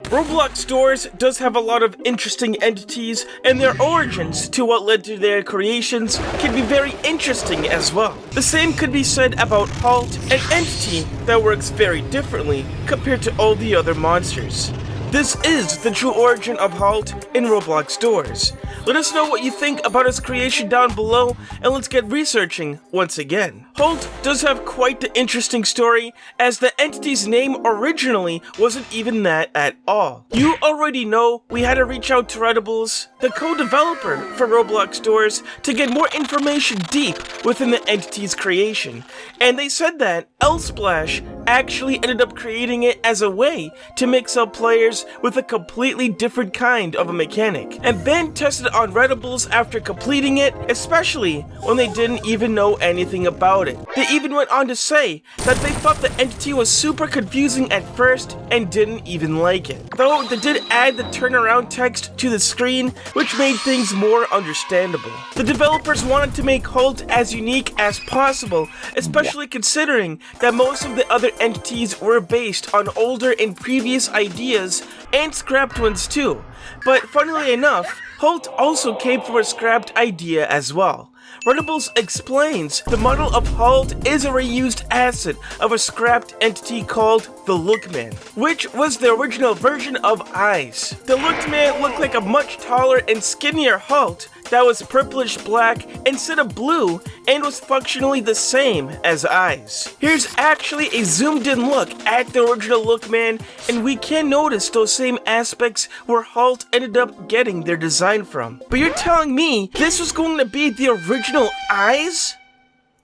Roblox Doors does have a lot of interesting entities, and their origins to what led to their creations can be very interesting as well. The same could be said about HALT, an entity that works very differently compared to all the other monsters. This is the true origin of HALT in Roblox Doors. Let us know what you think about its creation down below, and let's get researching once again. HALT does have quite the interesting story, as the entity's name originally wasn't even that at all. You already know we had to reach out to Redibles, the co-developer for Roblox Doors, to get more information deep within the entity's creation, and they said that L-Splash actually ended up creating it as a way to mix up players with a completely different kind of a mechanic, and then tested it on Redibles after completing it, especially when they didn't even know anything about it. They even went on to say that they thought the entity was super confusing at first and didn't even like it. Though they did add the turnaround text to the screen, which made things more understandable. The developers wanted to make HALT as unique as possible, especially considering that most of the other entities were based on older and previous ideas and scrapped ones too. But funnily enough, HALT also came from a scrapped idea as well. Redibles explains the model of HALT is a reused asset of a scrapped entity called the Lookman, which was the original version of Eyes. The Lookman looked like a much taller and skinnier HALT that was purplish black instead of blue and was functionally the same as Eyes. Here's actually a zoomed in look at the original Lookman, and we can notice those same aspects where HALT ended up getting their design from. But you're telling me this was going to be the original Eyes?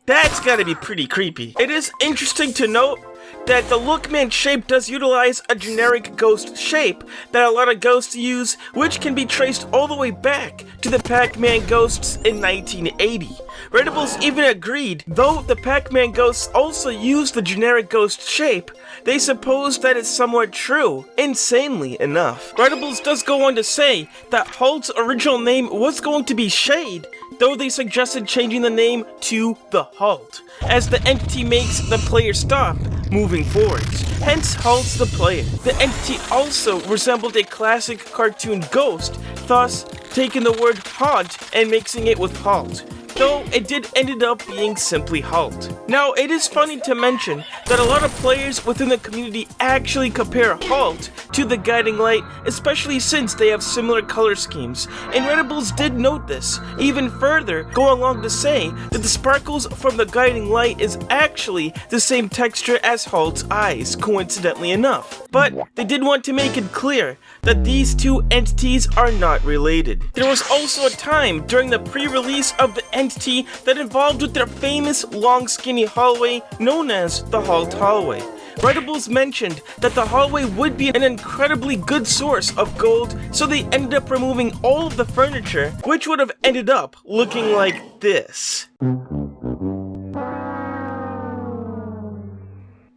That's gotta be pretty creepy. It is interesting to note that the Lookman shape does utilize a generic ghost shape that a lot of ghosts use, which can be traced all the way back to the Pac-Man ghosts in 1980. Redibles even agreed, though the Pac-Man ghosts also use the generic ghost shape, they suppose that is somewhat true, insanely enough. Redibles does go on to say that HALT's original name was going to be Shade, though they suggested changing the name to the HALT, as the entity makes the player stop moving forwards, hence halts the player. The entity also resembled a classic cartoon ghost, thus taking the word haunt and mixing it with halt, though it did ended up being simply HALT. Now, it is funny to mention that a lot of players within the community actually compare HALT to the Guiding Light, especially since they have similar color schemes, and Redibles did note this, even further going along to say that the sparkles from the Guiding Light is actually the same texture as HALT's eyes, coincidentally enough. But they did want to make it clear that these two entities are not related. There was also a time during the pre-release of the entity that involved with their famous long skinny hallway known as the HALT hallway. Redibles mentioned that the hallway would be an incredibly good source of gold, so they ended up removing all of the furniture, which would have ended up looking like this.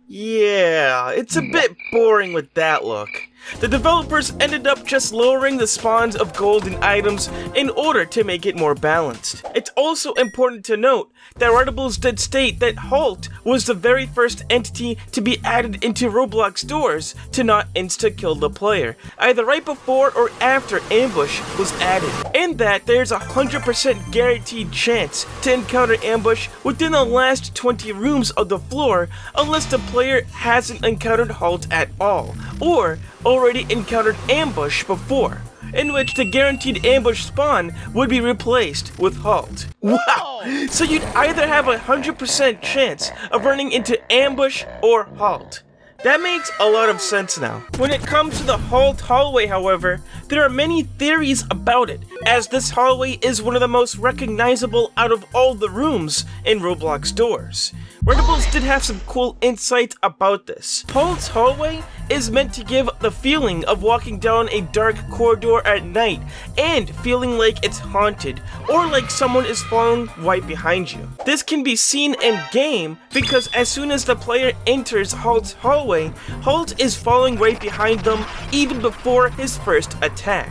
Yeah, it's a bit boring with that look. The developers ended up just lowering the spawns of golden items in order to make it more balanced. It's also important to note that Redibles did state that HALT was the very first entity to be added into Roblox Doors to not insta-kill the player, either right before or after Ambush was added, and that there's a 100% guaranteed chance to encounter Ambush within the last 20 rooms of the floor unless the player hasn't encountered HALT at all, or already encountered Ambush before, in which the guaranteed ambush spawn would be replaced with HALT. Wow! So you'd either have a 100% chance of running into Ambush or HALT. That makes a lot of sense now. When it comes to the HALT hallway, however, there are many theories about it, as this hallway is one of the most recognizable out of all the rooms in Roblox Doors. Redibles did have some cool insights about this. HALT's hallway is meant to give the feeling of walking down a dark corridor at night and feeling like it's haunted or like someone is following right behind you. This can be seen in game because as soon as the player enters HALT's hallway, HALT is following right behind them even before his first attack.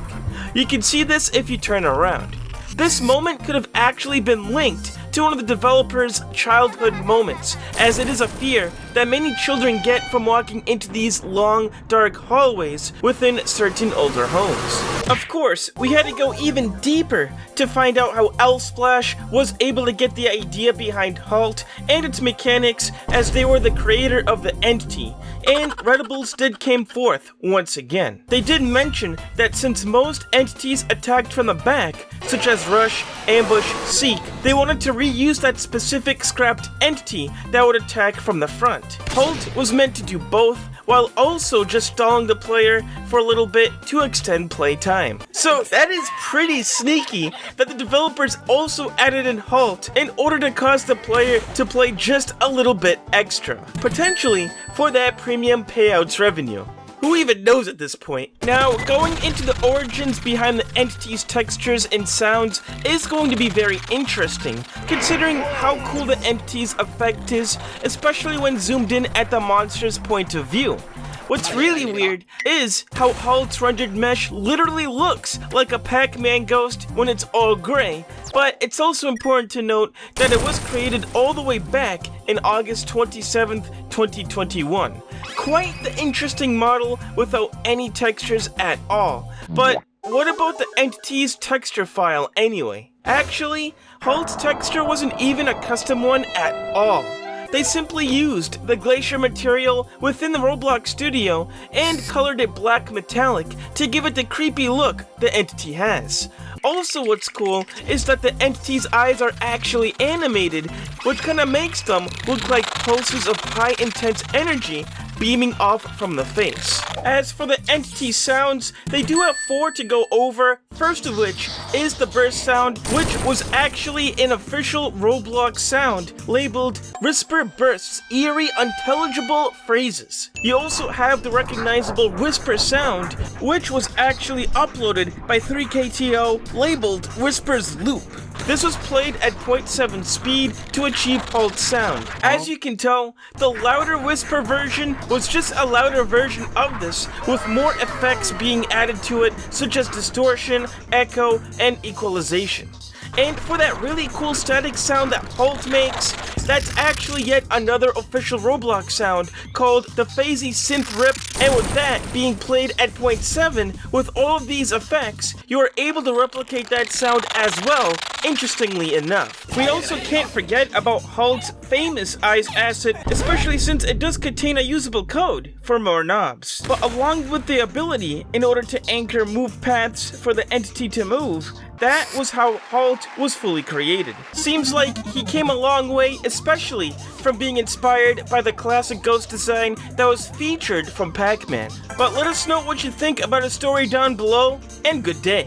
You can see this if you turn around. This moment could have actually been linked to one of the developers' childhood moments, as it is a fear that many children get from walking into these long, dark hallways within certain older homes. Of course, we had to go even deeper to find out how L-Splash was able to get the idea behind HALT and its mechanics, as they were the creator of the entity, and Redibles did came forth once again. They did mention that since most entities attacked from the back, such as Rush, Ambush, Seek, they wanted to reuse that specific scrapped entity that would attack from the front. HALT was meant to do both, while also just stalling the player for a little bit to extend play time. So that is pretty sneaky that the developers also added in HALT in order to cause the player to play just a little bit extra, potentially for that premium payouts revenue. Who even knows at this point? Now, going into the origins behind the entity's textures and sounds is going to be very interesting, considering how cool the entity's effect is, especially when zoomed in at the monster's point of view. What's really weird is how HALT's rendered mesh literally looks like a Pac-Man ghost when it's all gray, but it's also important to note that it was created all the way back in August 27th, 2021. Quite the interesting model without any textures at all. But what about the entity's texture file anyway? Actually, HALT's texture wasn't even a custom one at all. They simply used the glacier material within the Roblox studio and colored it black metallic to give it the creepy look the entity has. Also, what's cool is that the entity's eyes are actually animated, which kinda makes them look like pulses of high intense energy beaming off from the face. As for the entity sounds, they do have 4 to go over, first of which is the burst sound, which was actually an official Roblox sound labeled Whisper Bursts Eerie Unintelligible Phrases. You also have the recognizable whisper sound, which was actually uploaded by 3KTO labeled Whispers Loop. This was played at 0.7 speed to achieve HALT sound. As you can tell, the louder whisper version was just a louder version of this, with more effects being added to it, such as distortion, echo, and equalization. And for that really cool static sound that HALT makes, that's actually yet another official Roblox sound called the Phasey Synth Rip, and with that being played at 0.7 with all of these effects, you are able to replicate that sound as well, interestingly enough. We also can't forget about HALT's famous Eyes asset, especially since it does contain a usable code for more knobs. But along with the ability in order to anchor move paths for the entity to move, that was how HALT was fully created. Seems like he came a long way, especially from being inspired by the classic ghost design that was featured from Pac-Man. But let us know what you think about his story down below, and good day.